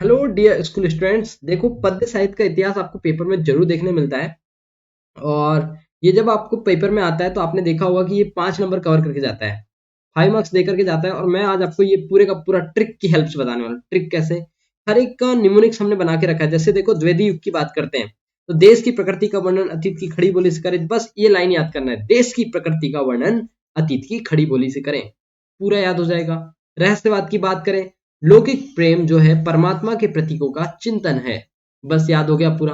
Hello dear school students, देखो पद्य साहित्य का इतिहास आपको पेपर में जरूर देखने मिलता है। और ये जब आपको पेपर में आता है तो आपने देखा होगा कि ये 5 नंबर कवर करके जाता है, 5 मार्क्स दे करके जाता है। और मैं आज आपको ये पूरे का पूरा ट्रिक की हेल्प से बताने वाला हूँ। ट्रिक कैसे? हर एक का निमोनिक्स हमने बना के रखा है। जैसे देखो, द्विवेदी युग की बात करते हैं तो देश की प्रकृति का वर्णन अतीत की खड़ी बोली से करें। बस ये लाइन याद करना है, देश की प्रकृति का वर्णन अतीत की खड़ी बोली से करें, पूरा याद हो जाएगा। रहस्यवाद की बात करें, लौकिक प्रेम जो है परमात्मा के प्रतीकों का चिंतन है। बस याद हो गया पूरा।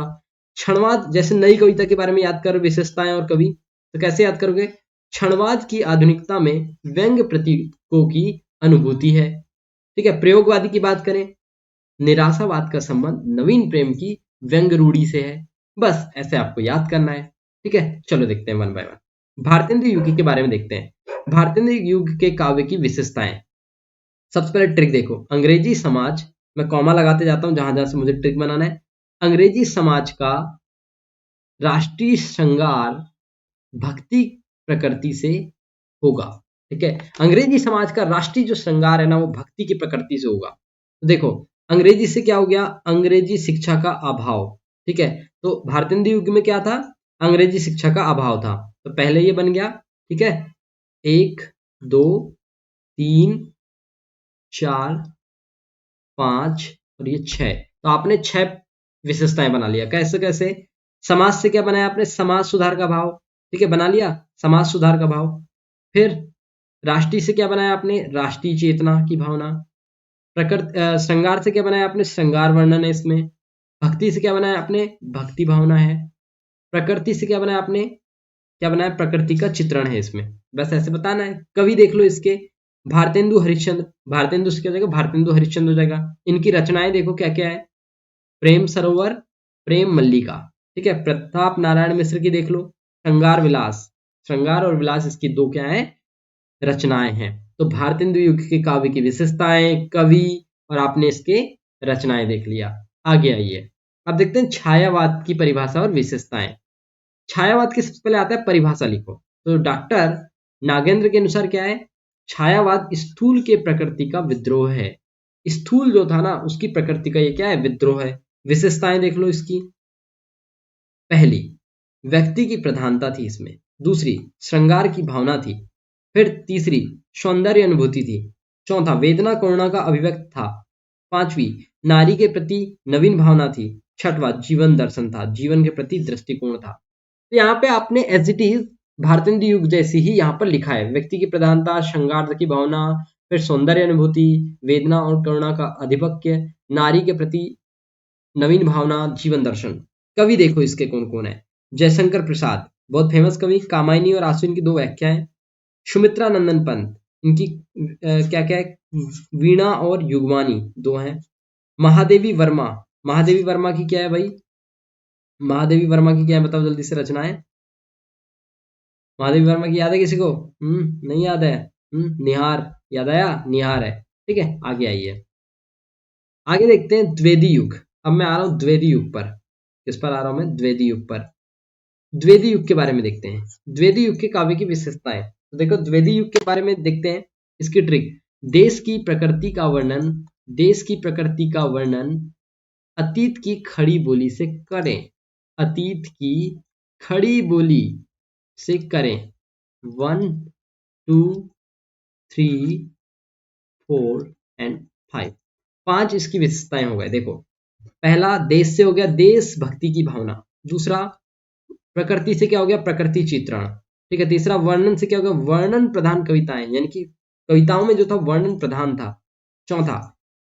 क्षणवाद, जैसे नई कविता के बारे में याद करो, विशेषताएं और कवि, तो कैसे याद करोगे? क्षणवाद की आधुनिकता में व्यंग्य प्रतीकों की अनुभूति है। ठीक है। प्रयोगवादी की बात करें, निराशावाद का संबंध नवीन प्रेम की व्यंग रूढ़ी से है। बस ऐसे आपको याद करना है। ठीक है, चलो देखते हैं वन बाय वन। भारतेंद्र युग के बारे में देखते हैं। भारतेंद्र युग के काव्य की विशेषताएं। सबसे पहले ट्रिक देखो, अंग्रेजी समाज, मैं कॉमा लगाते जाता हूं जहां जहां से मुझे ट्रिक बनाना है। अंग्रेजी समाज का राष्ट्रीय श्रृंगार भक्ति प्रकृति से होगा। ठीक है, अंग्रेजी समाज का राष्ट्रीय जो श्रृंगार है ना, वो भक्ति की प्रकृति से होगा। तो देखो, अंग्रेजी से क्या हो गया? अंग्रेजी शिक्षा का अभाव। ठीक है, तो भारतेंद्र युग में क्या था? अंग्रेजी शिक्षा का अभाव था, तो पहले ये बन गया। ठीक है, 1, 2, 3, 4, 5 और ये 6, तो आपने 6 विशेषताएं बना लिया। कैसे कैसे? समाज से क्या बनाया आपने? समाज सुधार का भाव। ठीक है, बना लिया समाज सुधार का भाव। फिर राष्ट्रीय से क्या बनाया आपने? राष्ट्रीय चेतना की भावना। श्रृंगार से क्या बनाया आपने? श्रृंगार वर्णन है इसमें। भक्ति से क्या बनाया आपने? भक्ति भावना है। प्रकृति से क्या बनाया आपने? क्या बनाया? प्रकृति का चित्रण है इसमें। बस ऐसे बताना है। कवि देख लो इसके, भारतेंदु हरिश्चंद्र। भारतेंदु से क्या हो जाएगा? भारतेंदु हरिश्चंद्र हो जाएगा। इनकी रचनाएं देखो क्या क्या है। प्रेम सरोवर, प्रेम मल्लिका। ठीक है, प्रताप नारायण मिश्र की देख लो, श्रृंगार विलास। श्रृंगार और विलास इसकी दो क्या है? रचनाएं हैं। तो भारतेंदु युग के काव्य की विशेषताएं, कवि, और आपने इसके रचनाएं देख लिया। आगे आइए, अब देखते हैं छायावाद की परिभाषा और विशेषताएं। छायावाद की सबसे पहले आता है परिभाषा, लिखो। तो डॉक्टर नागेंद्र के अनुसार क्या है? छायावाद स्थूल के प्रकृति का विद्रोह है। स्थूल जो था ना, उसकी प्रकृति का ये क्या है? विद्रोह है। विशेषताएं देख लो इसकी। पहली, व्यक्ति की प्रधानता थी इसमें। दूसरी, श्रृंगार की भावना थी। फिर तीसरी, सौंदर्य अनुभूति थी। चौथा, वेदना करुणा का अभिव्यक्त था। पांचवी, नारी के प्रति नवीन भावना थी। छठवां, जीवन दर्शन था, जीवन के प्रति दृष्टिकोण था। तो यहाँ पे आपने एज इट इज भारतेंदु युग जैसी ही यहाँ पर लिखा है। व्यक्ति की प्रधानता, श्रृंगार की भावना, फिर सौंदर्य अनुभूति, वेदना और करुणा का अधिपत्य, नारी के प्रति नवीन भावना, जीवन दर्शन। कवि देखो इसके कौन कौन है। जयशंकर प्रसाद, बहुत फेमस कवि। कामायनी और आंसू इनकी दो व्याख्याएं। सुमित्रा नंदन पंत, इनकी क्या क्या है? वीणा और युगवानी दो हैं। महादेवी वर्मा, महादेवी वर्मा की क्या है भाई? महादेवी वर्मा की क्या है बताओ जल्दी से रचनाएं। महादेवी वर्मा की याद है किसी को? नहीं याद है? निहार, याद आया? निहार है। ठीक है, आगे आइए। आगे देखते हैं द्विवेदी युग। अब मैं आ रहा हूं द्विवेदी युग पर। किस पर आ रहा हूं मैं? द्विवेदी युग पर। द्विवेदी युग के बारे में देखते हैं। द्विवेदी युग के काव्य की विशेषताएं। तो देखो, द्विवेदी युग के बारे में देखते हैं। इसकी ट्रिक, देश की प्रकृति का वर्णन, देश की प्रकृति का वर्णन अतीत की खड़ी बोली से करें। अतीत की खड़ी बोली से करें। 1, 2, 3, 4 एंड 5, 5 इसकी विशेषताएं हो गए। देखो, पहला देश से हो गया देशभक्ति की भावना। दूसरा, प्रकृति से क्या हो गया? प्रकृति चित्रण। ठीक है, तीसरा, वर्णन से क्या हो गया? वर्णन प्रधान कविताएं, यानी कि कविताओं में जो था वर्णन प्रधान था। चौथा,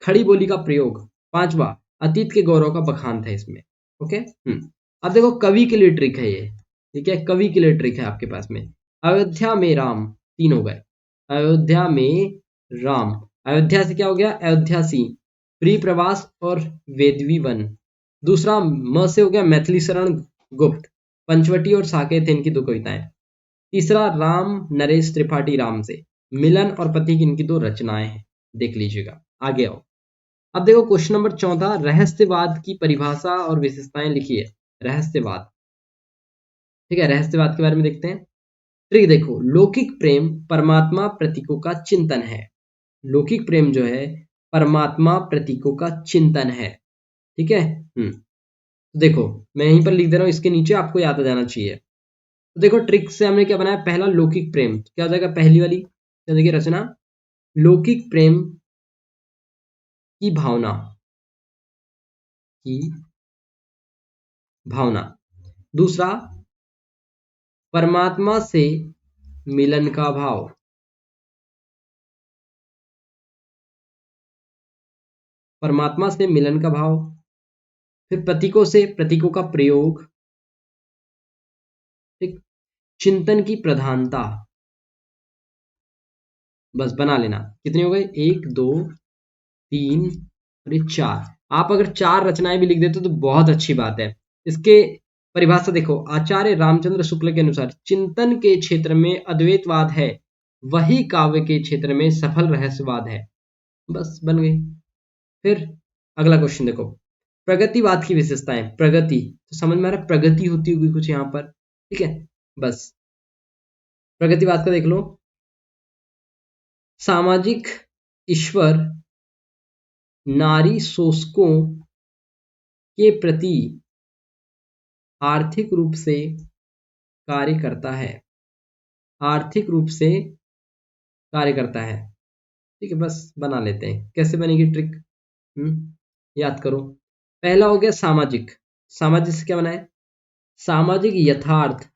खड़ी बोली का प्रयोग। पांचवा, अतीत के गौरव का बखान था इसमें। ओके। अब देखो, कवि के लिए ट्रिक है ये। ठीक है, कवि के लिए ट्रिक है आपके पास में। अयोध्या में राम, 3 हो गए। अयोध्या में राम, अयोध्या से क्या हो गया? अयोध्या सी, प्री प्रवास और वेदवी वन। दूसरा, म से हो गया मैथिली शरण गुप्त, पंचवटी और साकेत, इनकी दो कविताएं। तीसरा, राम नरेश त्रिपाठी, राम से, मिलन और पति की इनकी दो रचनाएं हैं। देख लीजिएगा। आगे आओ। अब देखो क्वेश्चन नंबर 14, रहस्यवाद की परिभाषा और विशेषताएं लिखिए। रहस्यवाद। ठीक है, रहस्यवाद के बारे में देखते हैं। ट्रिक देखो, लौकिक प्रेम परमात्मा प्रतीकों का चिंतन है। लौकिक प्रेम जो है परमात्मा प्रतीकों का चिंतन है। ठीक है। देखो मैं यहीं पर लिख दे रहा हूं, इसके नीचे आपको याद आ जाना चाहिए। तो देखो ट्रिक से हमने क्या बनाया, पहला लौकिक प्रेम, तो क्या हो जाएगा पहली वाली, क्या देखिए रचना, लौकिक प्रेम की भावना, की भावना। दूसरा, परमात्मा से मिलन का भाव, परमात्मा से मिलन का भाव। फिर प्रतीकों से, प्रतीकों का प्रयोग। ठीक, चिंतन की प्रधानता। बस बना लेना, कितने हो गए, एक दो तीन और ये चार। आप अगर चार रचनाएं भी लिख देते हो तो बहुत अच्छी बात है। इसके परिभाषा देखो, आचार्य रामचंद्र शुक्ल के अनुसार चिंतन के क्षेत्र में अद्वैतवाद है, वही काव्य के क्षेत्र में सफल रहस्यवाद है। बस बन गई। फिर अगला क्वेश्चन देखो, प्रगतिवाद की विशेषताएं। प्रगति तो समझ में आ रहा है, प्रगति होती होगी कुछ यहां पर। ठीक है, बस प्रगतिवाद का देख लो, सामाजिक ईश्वर नारी शोषकों के प्रति आर्थिक रूप से कार्य करता है, आर्थिक रूप से कार्य करता है। ठीक है, बस बना लेते हैं, कैसे बनेगी ट्रिक। याद करो, पहला हो गया सामाजिक, सामाजिक से क्या बना है, सामाजिक यथार्थ,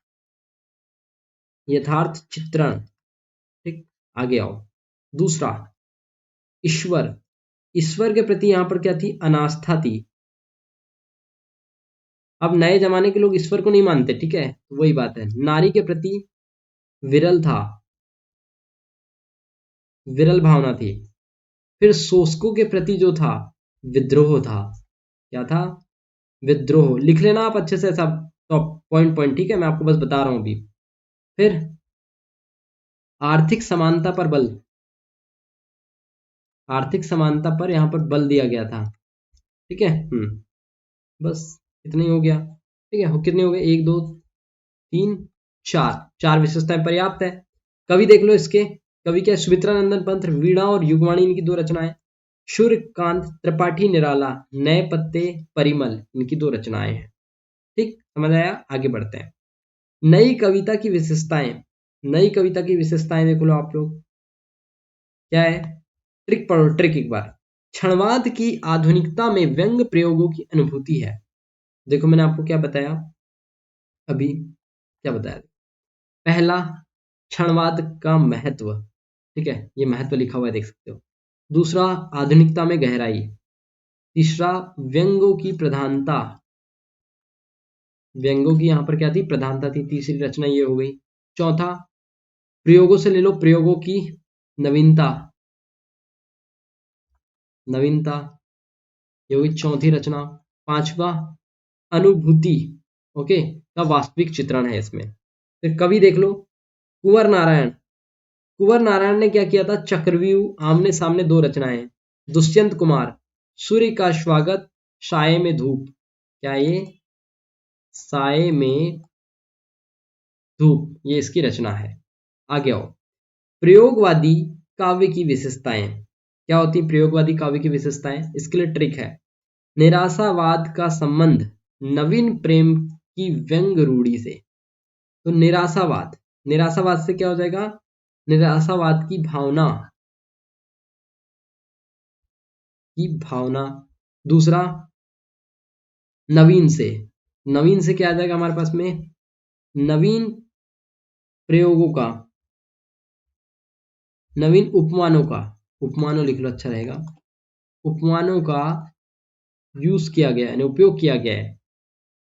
यथार्थ चित्रण। ठीक, आगे आओ। दूसरा, ईश्वर, ईश्वर के प्रति यहां पर क्या थी, अनास्था थी। अब नए जमाने के लोग ईश्वर को नहीं मानते, ठीक है, तो वही बात है। नारी के प्रति विरल था, विरल भावना थी। फिर शोषकों के प्रति जो था, विद्रोह था। क्या था, विद्रोह। लिख लेना आप अच्छे से सब, तो पॉइंट पॉइंट, ठीक है, मैं आपको बस बता रहा हूं अभी। फिर आर्थिक समानता पर बल, आर्थिक समानता पर यहां पर बल दिया गया था। ठीक है। बस इतना ही हो गया। ठीक है, कितने हो गए, एक दो तीन चार, चार विशेषताएं पर्याप्त है। कवि देख लो इसके, कवि क्या, सुमित्रा नंदन पंत, वीणा और युगवाणी इनकी दो रचनाएं। सूर्यकांत त्रिपाठी निराला, नए पत्ते परिमल, इनकी दो रचनाएं हैं। ठीक, समझ आया, आगे बढ़ते हैं। नई कविता की विशेषताएं, नई कविता की विशेषताएं देख लो आप लोग, क्या है, ट्रिक पढ़ो, ट्रिक एक बार। क्षणवाद की आधुनिकता में व्यंग प्रयोगों की अनुभूति है। देखो मैंने आपको क्या बताया अभी, क्या बताया, पहला क्षणवाद का महत्व, ठीक है, ये महत्व लिखा हुआ है देख सकते हो। दूसरा, आधुनिकता में गहराई। तीसरा, व्यंगों की प्रधानता, व्यंगों की यहां पर क्या थी, प्रधानता थी। तीसरी रचना ये हो गई। चौथा, प्रयोगों से ले लो, प्रयोगों की नवीनता, नवीनता, ये होगी चौथी रचना। पांचवा, अनुभूति, ओके, का वास्तविक चित्रण है इसमें। फिर कवि देख लो, कुंवर नारायण, कुंवर नारायण ने क्या किया था, चक्रव्यूह, आमने सामने दो रचनाएं। दुष्यंत कुमार, सूर्य का स्वागत, साये में धूप, क्या ये, साये में धूप, ये इसकी रचना है। आगे आओ, प्रयोगवादी काव्य की विशेषताएं। क्या होती प्रयोगवादी काव्य की विशेषताएं, इसके लिए ट्रिक है। निराशावाद का संबंध नवीन प्रेम की व्यंग रूढ़ी से। तो निराशावाद, निराशावाद से क्या हो जाएगा, निराशावाद की भावना, की भावना। दूसरा, नवीन से, नवीन से क्या आ जाएगा हमारे पास में, नवीन प्रयोगों का, नवीन उपमानों का, उपमानों लिख लो अच्छा रहेगा, उपमानों का यूज किया गया है, यानी उपयोग किया गया है।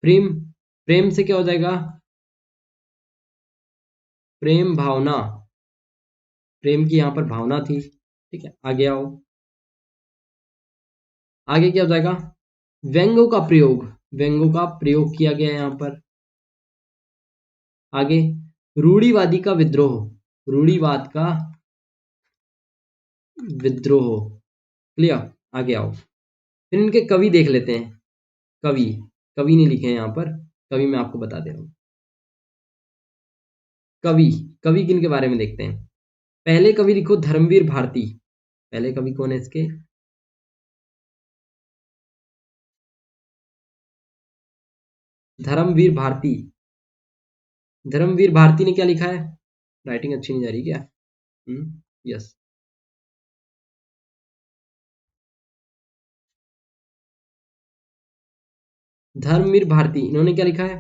प्रेम, प्रेम से क्या हो जाएगा, प्रेम भावना, प्रेम की यहां पर भावना थी। ठीक है, आगे आओ, आगे क्या हो जाएगा, व्यंगों का प्रयोग, व्यंगों का प्रयोग किया गया है यहां पर। आगे, रूढ़िवादी का विद्रोह, रूढ़िवाद का विद्रोह, क्लियर। आगे आओ, फिर इनके कवि देख लेते हैं। कवि, कवि नहीं लिखे हैं यहां पर, कवि मैं आपको बता दे रहा हूं। कवि, कवि किन के बारे में देखते हैं। पहले कवि लिखो धर्मवीर भारती, पहले कवि कौन है इसके, धर्मवीर भारती। धर्मवीर भारती ने क्या लिखा है? राइटिंग अच्छी नहीं जा रही क्या? यस। धर्मवीर भारती, इन्होंने क्या लिखा है?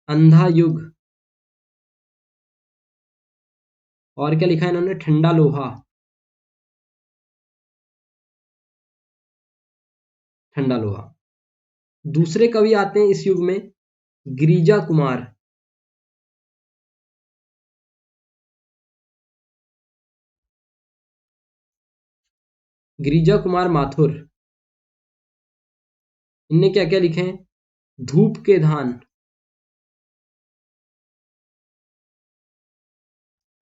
अंधा युग। और क्या लिखा है इन्होंने? ठंडा लोहा। ठंडा लोहा। दूसरे कवि आते हैं इस युग में, गिरिजा कुमार। गिरिजा कुमार माथुर। इनने क्या क्या लिखे हैं? धूप के धान।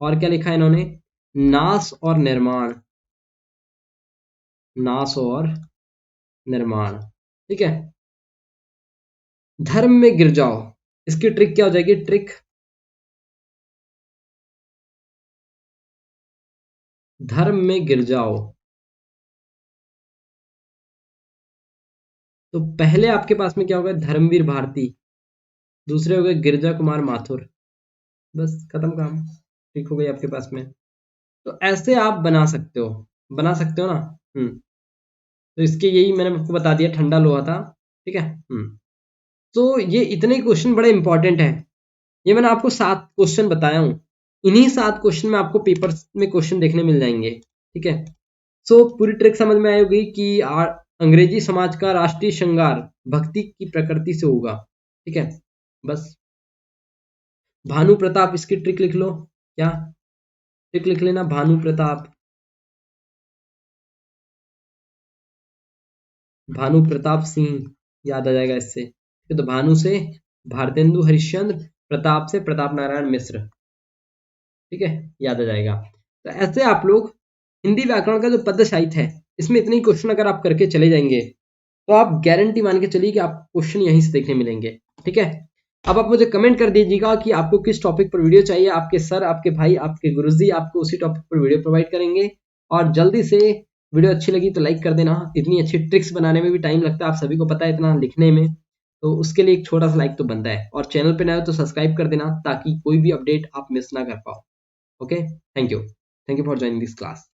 और क्या लिखा है इन्होंने? नास और निर्माण। नास और निर्माण। ठीक है। धर्म में गिर जाओ, इसकी ट्रिक क्या हो जाएगी? ट्रिक, धर्म में गिर जाओ। तो पहले आपके पास में क्या होगा? धर्मवीर भारती। दूसरे हो गए गिरजा कुमार माथुर। बस खत्म काम, ठीक हो गई आपके पास में। तो ऐसे आप बना सकते हो, बना सकते हो ना। तो इसके यही मैंने आपको बता दिया, ठंडा लोहा था। ठीक है। तो ये इतने क्वेश्चन बड़े इंपॉर्टेंट हैं। ये मैंने आपको 7 क्वेश्चन बताया हूँ। इन्हीं 7 क्वेश्चन में आपको पेपर में क्वेश्चन देखने मिल जाएंगे। ठीक है। सो पूरी ट्रिक समझ में आई होगी कि अंग्रेजी समाज का राष्ट्रीय श्रृंगार भक्ति की प्रकृति से होगा। ठीक है। बस भानु प्रताप, इसकी ट्रिक लिख लो। क्या ट्रिक लिख लेना? भानु प्रताप। भानु प्रताप सिंह याद आ जाएगा इससे। तो भानु से भारतेंदु हरिश्चंद्र, प्रताप से प्रताप नारायण मिश्र। ठीक है, याद आ जाएगा। तो ऐसे आप लोग हिंदी व्याकरण का जो पद्य साहित्य है, इसमें इतने क्वेश्चन अगर आप करके चले जाएंगे तो आप गारंटी मान के चलिए कि आप क्वेश्चन यहीं से देखने मिलेंगे। ठीक है। अब आप मुझे कमेंट कर दीजिएगा कि आपको किस टॉपिक पर वीडियो चाहिए। आपके सर, आपके भाई, आपके गुरुजी आपको उसी टॉपिक पर वीडियो प्रोवाइड करेंगे। और जल्दी से वीडियो अच्छी लगी तो लाइक कर देना। इतनी अच्छी ट्रिक्स बनाने में भी टाइम लगता है, आप सभी को पता है, इतना लिखने में, तो उसके लिए एक छोटा सा लाइक तो बनता है। और चैनल पे नए हो तो सब्सक्राइब कर देना ताकि कोई भी अपडेट आप मिस ना कर पाओ। Okay, thank you. Thank you for joining this class.